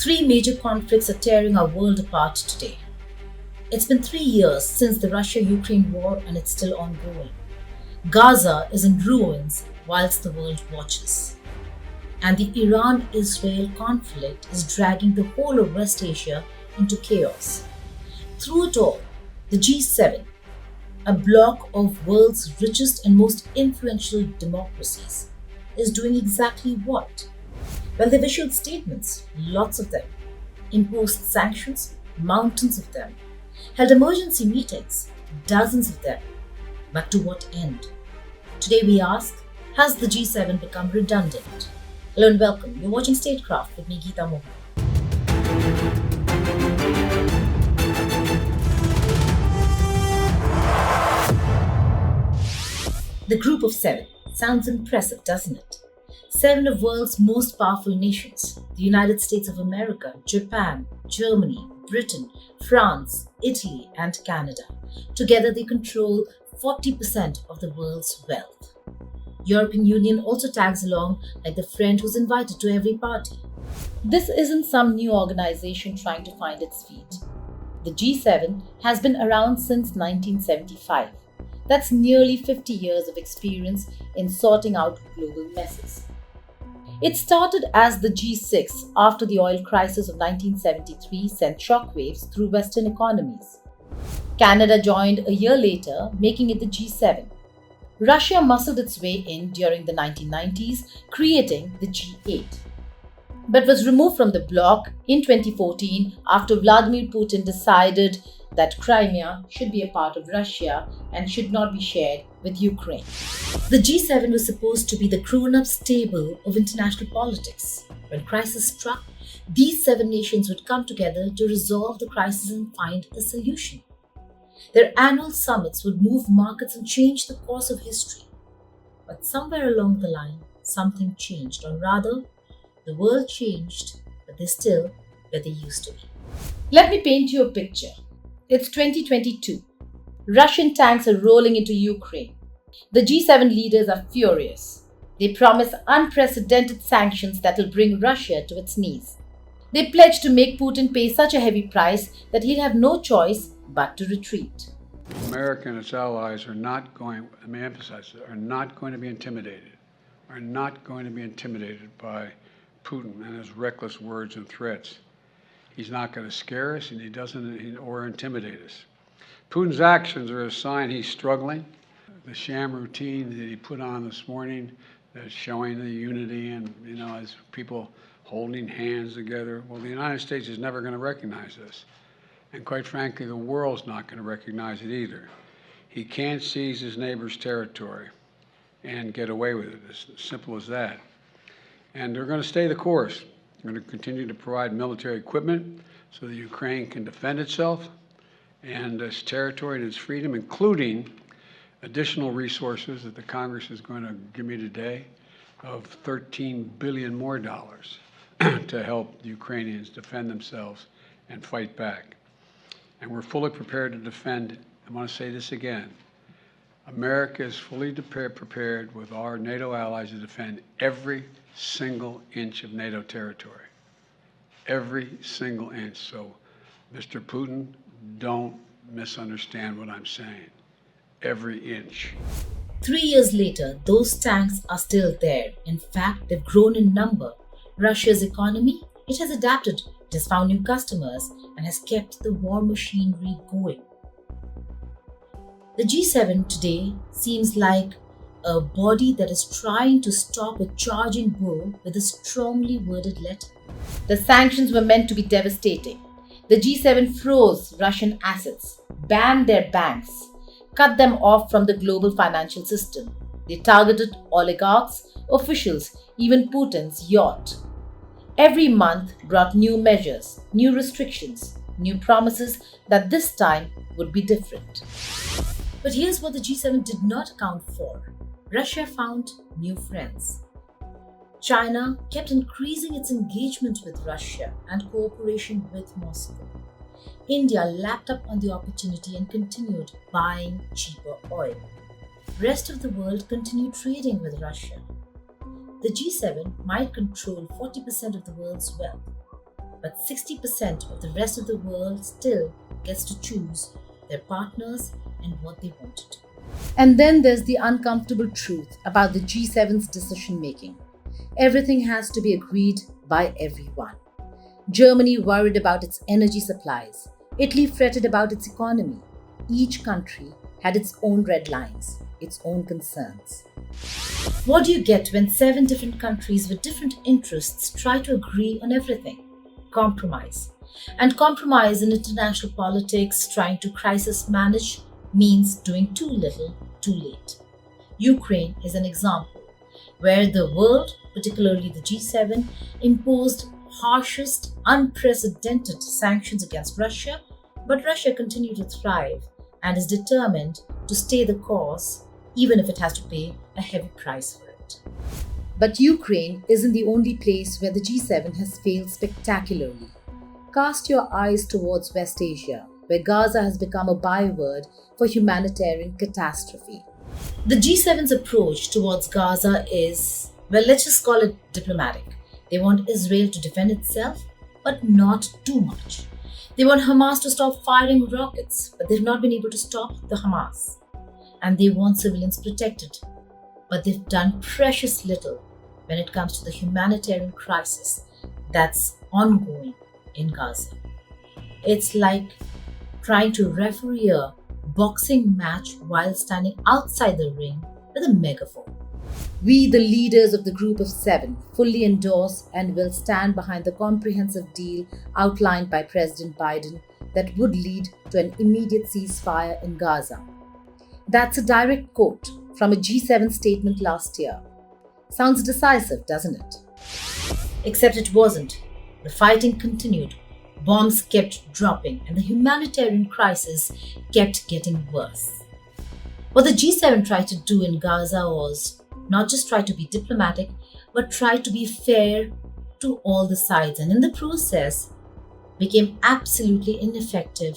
Three major conflicts are tearing our world apart today. It's been 3 years since the Russia-Ukraine war and it's still ongoing. Gaza is in ruins whilst the world watches. And the Iran-Israel conflict is dragging the whole of West Asia into chaos. Through it all, the G7, a bloc of world's richest and most influential democracies, is doing exactly what? Well, they've issued statements, lots of them, imposed sanctions, mountains of them, held emergency meetings, dozens of them. But to what end? Today we ask, has the G7 become redundant? Hello and welcome. You're watching Statecraft with me, Geeta Mohan. The Group of Seven sounds impressive, doesn't it? 7 of the world's most powerful nations, the United States of America, Japan, Germany, Britain, France, Italy, and Canada. Together they control 40% of the world's wealth. European Union also tags along like the friend who's invited to every party. This isn't some new organization trying to find its feet. The G7 has been around since 1975. That's nearly 50 years of experience in sorting out global messes. It started as the G6 after the oil crisis of 1973 sent shockwaves through Western economies. Canada joined a year later, making it the G7. Russia muscled its way in during the 1990s, creating the G8, but was removed from the bloc in 2014 after Vladimir Putin decided that Crimea should be a part of Russia and should not be shared with Ukraine. The G7 was supposed to be the grown-up stable of international politics. When crisis struck, these 7 nations would come together to resolve the crisis and find a solution. Their annual summits would move markets and change the course of history. But somewhere along the line, something changed, or rather, the world changed, but they're still where they used to be. Let me paint you a picture. It's 2022. Russian tanks are rolling into Ukraine. The G7 leaders are furious. They promise unprecedented sanctions that will bring Russia to its knees. They pledge to make Putin pay such a heavy price that he'll have no choice but to retreat. America and its allies are not going, let me emphasize it, are not going to be intimidated, are not going to be intimidated by Putin and his reckless words and threats. He's not going to scare us, and he doesn't, or intimidate us. Putin's actions are a sign he's struggling. The sham routine that he put on this morning, that's showing the unity and, as people holding hands together. Well, the United States is never going to recognize this. And quite frankly, the world's not going to recognize it either. He can't seize his neighbor's territory and get away with it. It's as simple as that. And they're going to stay the course. We're going to continue to provide military equipment so that Ukraine can defend itself and its territory and its freedom, including additional resources that the Congress is going to give me today of $13 billion more to help the Ukrainians defend themselves and fight back. And we're fully prepared to defend. I want to say this again. America is fully prepared with our NATO allies to defend every single inch of NATO territory. Every single inch. So, Mr. Putin, don't misunderstand what I'm saying. Every inch. 3 years later, those tanks are still there. In fact, they've grown in number. Russia's economy, it has adapted, it has found new customers, and has kept the war machinery going. The G7 today seems like a body that is trying to stop a charging bull with a strongly worded letter. The sanctions were meant to be devastating. The G7 froze Russian assets, banned their banks, cut them off from the global financial system. They targeted oligarchs, officials, even Putin's yacht. Every month brought new measures, new restrictions, new promises that this time would be different. But here's what the G7 did not account for. Russia found new friends. China kept increasing its engagement with Russia and cooperation with Moscow. India lapped up on the opportunity and continued buying cheaper oil. Rest of the world continued trading with Russia. The G7 might control 40% of the world's wealth, but 60% of the rest of the world still gets to choose their partners and what they want to do. And then there's the uncomfortable truth about the G7's decision making. Everything has to be agreed by everyone. Germany worried about its energy supplies. Italy fretted about its economy. Each country had its own red lines, its own concerns. What do you get when 7 different countries with different interests try to agree on everything? Compromise. And compromise in international politics, trying to crisis manage, means doing too little, too late. Ukraine is an example where the world, particularly the G7, imposed harshest, unprecedented sanctions against Russia, but Russia continued to thrive and is determined to stay the course, even if it has to pay a heavy price for it. But Ukraine isn't the only place where the G7 has failed spectacularly. Cast your eyes towards West Asia, where Gaza has become a byword for humanitarian catastrophe. The G7's approach towards Gaza is, well, let's just call it diplomatic. They want Israel to defend itself, but not too much. They want Hamas to stop firing rockets, but they've not been able to stop the Hamas. And they want civilians protected, but they've done precious little when it comes to the humanitarian crisis that's ongoing in Gaza. It's like trying to referee a boxing match while standing outside the ring with a megaphone. We, the leaders of the Group of 7, fully endorse and will stand behind the comprehensive deal outlined by President Biden that would lead to an immediate ceasefire in Gaza. That's a direct quote from a G7 statement last year. Sounds decisive, doesn't it? Except it wasn't. The fighting continued. Bombs kept dropping and the humanitarian crisis kept getting worse. What the G7 tried to do in Gaza was not just try to be diplomatic, but try to be fair to all the sides, and in the process became absolutely ineffective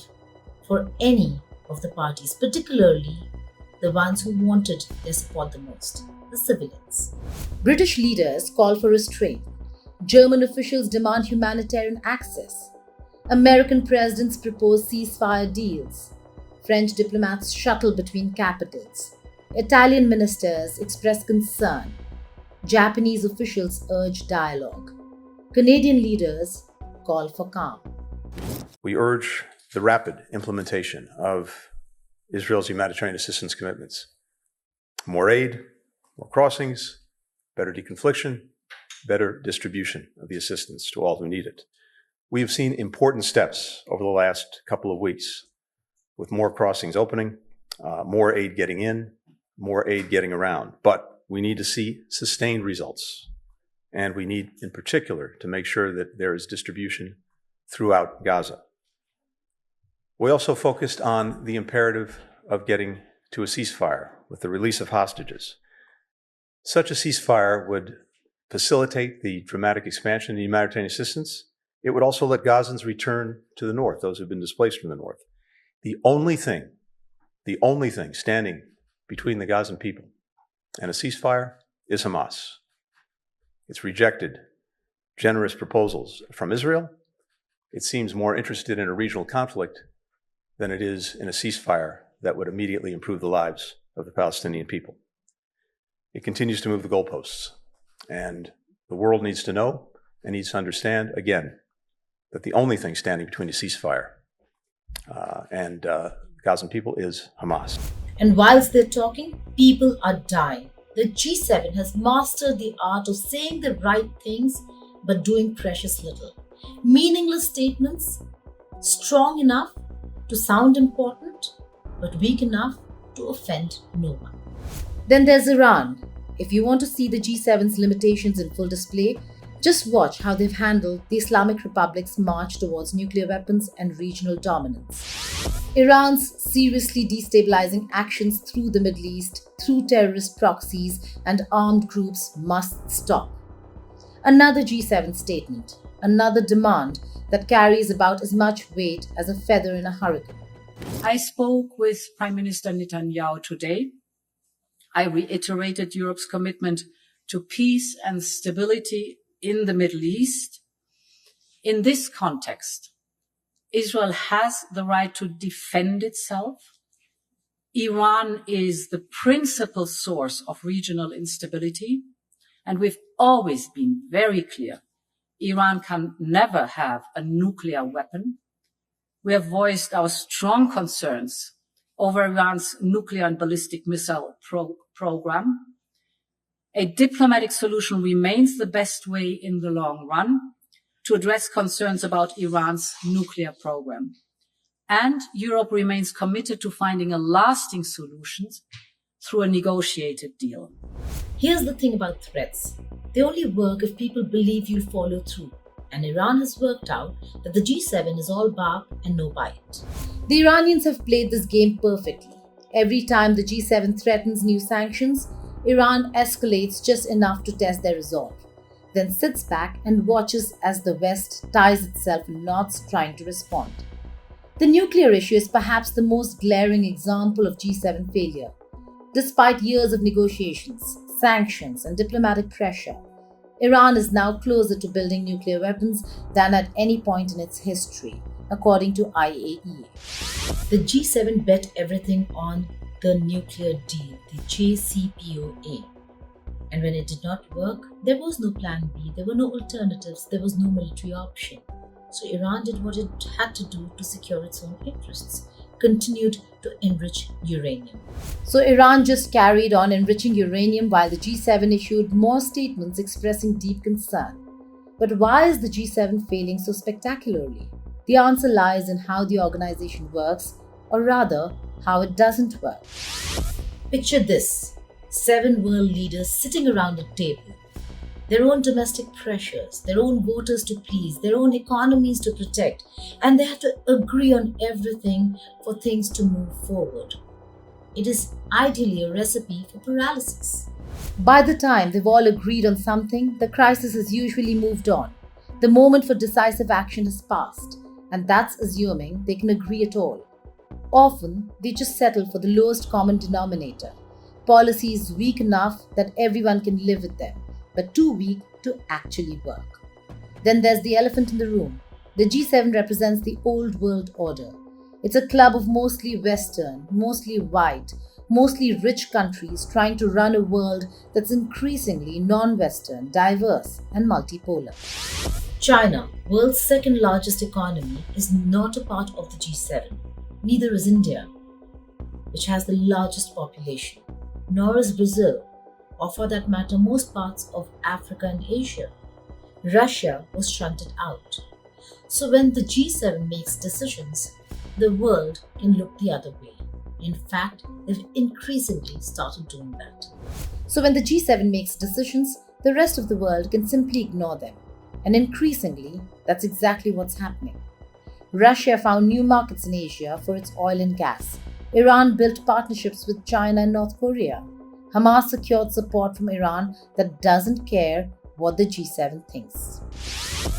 for any of the parties, particularly the ones who wanted their support the most, the civilians. British leaders call for restraint. German officials demand humanitarian access. American presidents propose ceasefire deals. French diplomats shuttle between capitals. Italian ministers express concern. Japanese officials urge dialogue. Canadian leaders call for calm. We urge the rapid implementation of Israel's humanitarian assistance commitments. More aid, more crossings, better deconfliction, better distribution of the assistance to all who need it. We have seen important steps over the last couple of weeks, with more crossings opening, more aid getting in, more aid getting around. But we need to see sustained results. And we need, in particular, to make sure that there is distribution throughout Gaza. We also focused on the imperative of getting to a ceasefire with the release of hostages. Such a ceasefire would facilitate the dramatic expansion of humanitarian assistance. It would also let Gazans return to the north, those who have been displaced from the north. The only thing standing between the Gazan people and a ceasefire is Hamas. It's rejected generous proposals from Israel. It seems more interested in a regional conflict than it is in a ceasefire that would immediately improve the lives of the Palestinian people. It continues to move the goalposts, and the world needs to know and needs to understand, again, that the only thing standing between a ceasefire and Gazan people is Hamas. And whilst they're talking, people are dying. The G7 has mastered the art of saying the right things but doing precious little. Meaningless statements, strong enough to sound important, but weak enough to offend no one. Then there's Iran. If you want to see the G7's limitations in full display, just watch how they've handled the Islamic Republic's march towards nuclear weapons and regional dominance. Iran's seriously destabilizing actions through the Middle East, through terrorist proxies and armed groups must stop. Another G7 statement, another demand that carries about as much weight as a feather in a hurricane. I spoke with Prime Minister Netanyahu today. I reiterated Europe's commitment to peace and stability in the Middle East. In this context, Israel has the right to defend itself. Iran is the principal source of regional instability, and we've always been very clear. Iran can never have a nuclear weapon. We have voiced our strong concerns over Iran's nuclear and ballistic missile program. A diplomatic solution remains the best way in the long run to address concerns about Iran's nuclear program. And Europe remains committed to finding a lasting solution through a negotiated deal. Here's the thing about threats. They only work if people believe you'll follow through. And Iran has worked out that the G7 is all bark and no bite. The Iranians have played this game perfectly. Every time the G7 threatens new sanctions, Iran escalates just enough to test their resolve, then sits back and watches as the West ties itself in knots trying to respond. The nuclear issue is perhaps the most glaring example of G7 failure. Despite years of negotiations, sanctions, and diplomatic pressure, Iran is now closer to building nuclear weapons than at any point in its history, according to IAEA. The G7 bet everything on the nuclear deal, the JCPOA. And when it did not work, there was no plan B, there were no alternatives, there was no military option. So Iran did what it had to do to secure its own interests, continued to enrich uranium. So Iran just carried on enriching uranium while the G7 issued more statements expressing deep concern. But why is the G7 failing so spectacularly? The answer lies in how the organization works, or rather, how it doesn't work. Picture this: 7 world leaders sitting around a table. Their own domestic pressures, their own voters to please, their own economies to protect, and they have to agree on everything for things to move forward. It is ideally a recipe for paralysis. By the time they've all agreed on something, the crisis has usually moved on. The moment for decisive action has passed, and that's assuming they can agree at all. Often, they just settle for the lowest common denominator. Policies weak enough that everyone can live with them, but too weak to actually work. Then there's the elephant in the room. The G7 represents the old world order. It's a club of mostly Western, mostly white, mostly rich countries trying to run a world that's increasingly non-Western, diverse, and multipolar. China, world's second largest economy, is not a part of the G7. Neither is India, which has the largest population, nor is Brazil, or for that matter most parts of Africa and Asia. Russia was shunted out. So when the G7 makes decisions, the world can look the other way. In fact, they've increasingly started doing that. So when the G7 makes decisions, the rest of the world can simply ignore them. And increasingly, that's exactly what's happening. Russia found new markets in Asia for its oil and gas. Iran built partnerships with China and North Korea. Hamas secured support from Iran that doesn't care what the G7 thinks.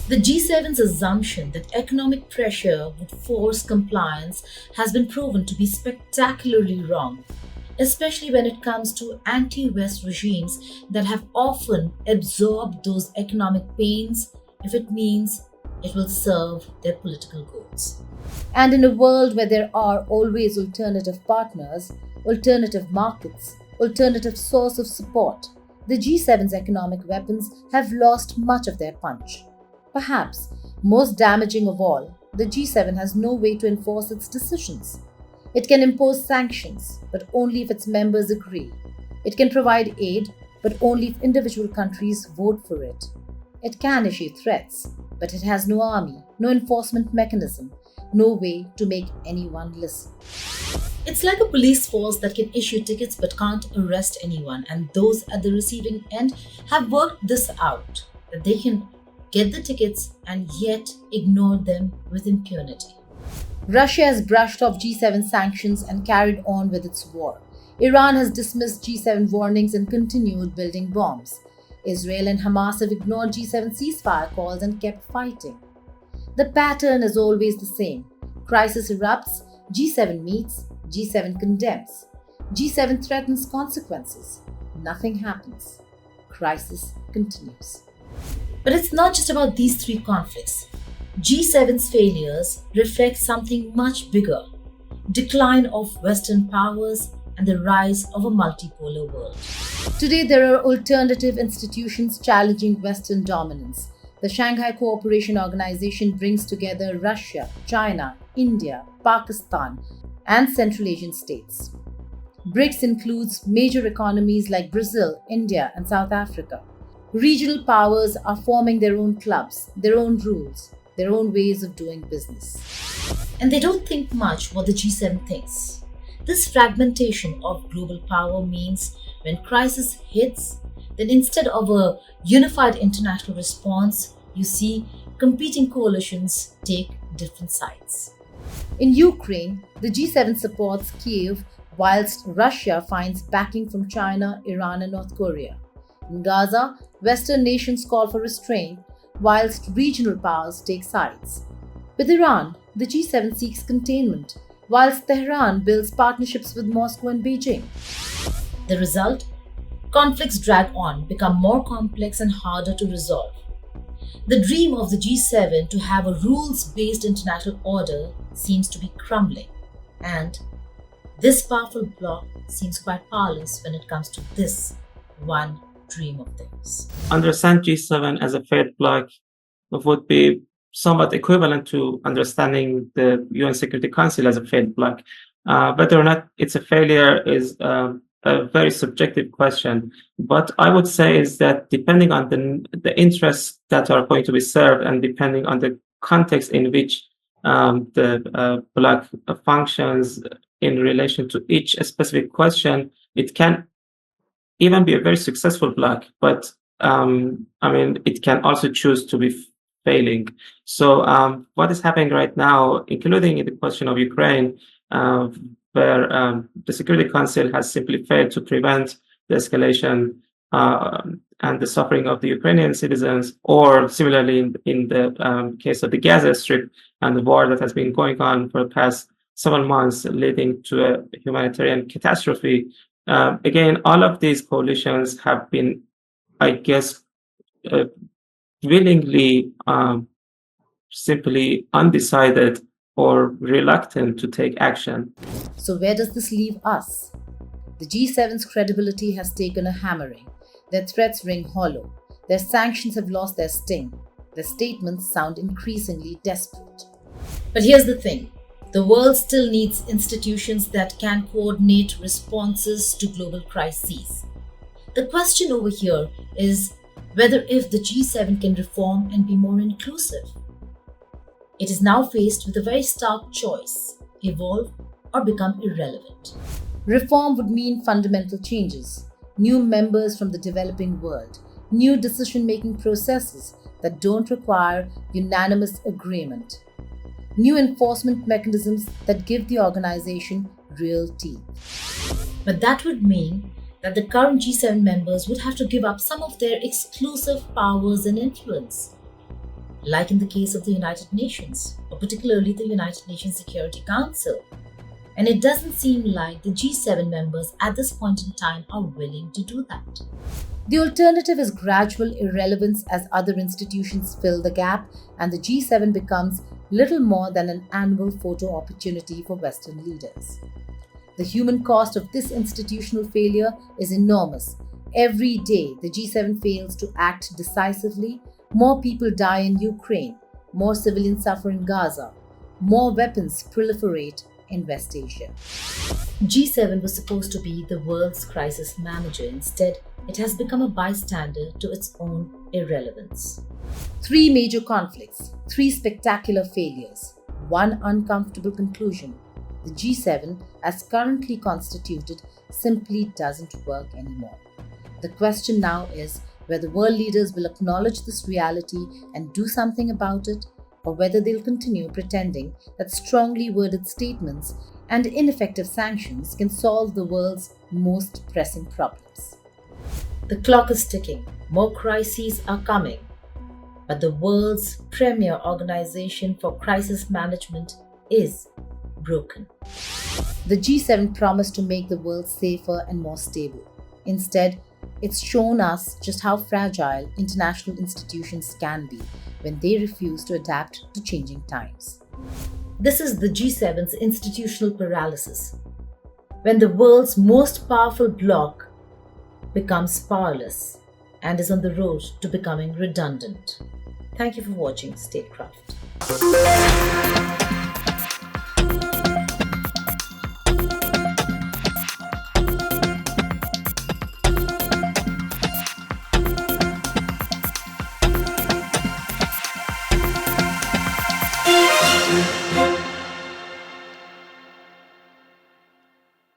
The G7's assumption that economic pressure would force compliance has been proven to be spectacularly wrong, especially when it comes to anti-West regimes that have often absorbed those economic pains if it means it will serve their political goals. And in a world where there are always alternative partners, alternative markets, alternative source of support, the G7's economic weapons have lost much of their punch. Perhaps most damaging of all, the G7 has no way to enforce its decisions. It can impose sanctions, but only if its members agree. It can provide aid, but only if individual countries vote for it. It can issue threats, but it has no army, no enforcement mechanism, no way to make anyone listen. It's like a police force that can issue tickets but can't arrest anyone, and those at the receiving end have worked this out, that they can get the tickets and yet ignore them with impunity. Russia has brushed off G7 sanctions and carried on with its war. Iran has dismissed G7 warnings and continued building bombs. Israel and Hamas have ignored G7 ceasefire calls and kept fighting. The pattern is always the same. Crisis erupts, G7 meets, G7 condemns. G7 threatens consequences. Nothing happens. Crisis continues. But it's not just about these 3 conflicts. G7's failures reflect something much bigger: decline of Western powers and the rise of a multipolar world. Today, there are alternative institutions challenging Western dominance. The Shanghai Cooperation Organization brings together Russia, China, India, Pakistan, and Central Asian states. BRICS includes major economies like Brazil, India, and South Africa. Regional powers are forming their own clubs, their own rules, their own ways of doing business. And they don't think much what the G7 thinks. This fragmentation of global power means when crisis hits, then instead of a unified international response, you see competing coalitions take different sides. In Ukraine, the G7 supports Kiev whilst Russia finds backing from China, Iran, and North Korea. In Gaza, Western nations call for restraint whilst regional powers take sides. With Iran, the G7 seeks containment whilst Tehran builds partnerships with Moscow and Beijing. The result? Conflicts drag on, become more complex and harder to resolve. The dream of the G7 to have a rules-based international order seems to be crumbling, and this powerful bloc seems quite powerless when it comes to this one dream of theirs. Understand G7 as a failed bloc would be somewhat equivalent to understanding the UN Security Council as a failed bloc. Whether or not it's a failure is a very subjective question. What I would say is that depending on the interests that are going to be served and depending on the context in which the bloc functions in relation to each specific question, it can even be a very successful bloc, but it can also choose to be failing. So what is happening right now, including in the question of Ukraine, where the Security Council has simply failed to prevent the escalation and the suffering of the Ukrainian citizens, or similarly in the case of the Gaza Strip and the war that has been going on for the past several months, leading to a humanitarian catastrophe. Again, all of these coalitions have been, I guess, willingly simply undecided or reluctant to take action. So where does this leave us? The G7's credibility has taken a hammering. Their threats ring hollow. Their sanctions have lost their sting. Their statements sound increasingly desperate. But here's the thing. The world still needs institutions that can coordinate responses to global crises. The question over here is whether if the G7 can reform and be more inclusive. It is now faced with a very stark choice: evolve or become irrelevant. Reform would mean fundamental changes, new members from the developing world, new decision-making processes that don't require unanimous agreement, new enforcement mechanisms that give the organization real teeth. But that would mean that the current G7 members would have to give up some of their exclusive powers and influence, like in the case of the United Nations, or particularly the United Nations Security Council. And it doesn't seem like the G7 members at this point in time are willing to do that. The alternative is gradual irrelevance as other institutions fill the gap, and the G7 becomes little more than an annual photo opportunity for Western leaders. The human cost of this institutional failure is enormous. Every day, the G7 fails to act decisively. More people die in Ukraine, more civilians suffer in Gaza, more weapons proliferate in West Asia. G7 was supposed to be the world's crisis manager. Instead, it has become a bystander to its own irrelevance. 3 major conflicts, 3 spectacular failures, 1 uncomfortable conclusion. The G7, as currently constituted, simply doesn't work anymore. The question now is whether world leaders will acknowledge this reality and do something about it, or whether they'll continue pretending that strongly worded statements and ineffective sanctions can solve the world's most pressing problems. The clock is ticking. More crises are coming. But the world's premier organization for crisis management is broken. The G7 promised to make the world safer and more stable. Instead, it's shown us just how fragile international institutions can be when they refuse to adapt to changing times. This is the G7's institutional paralysis, when the world's most powerful bloc becomes powerless and is on the road to becoming redundant. Thank you for watching Statecraft.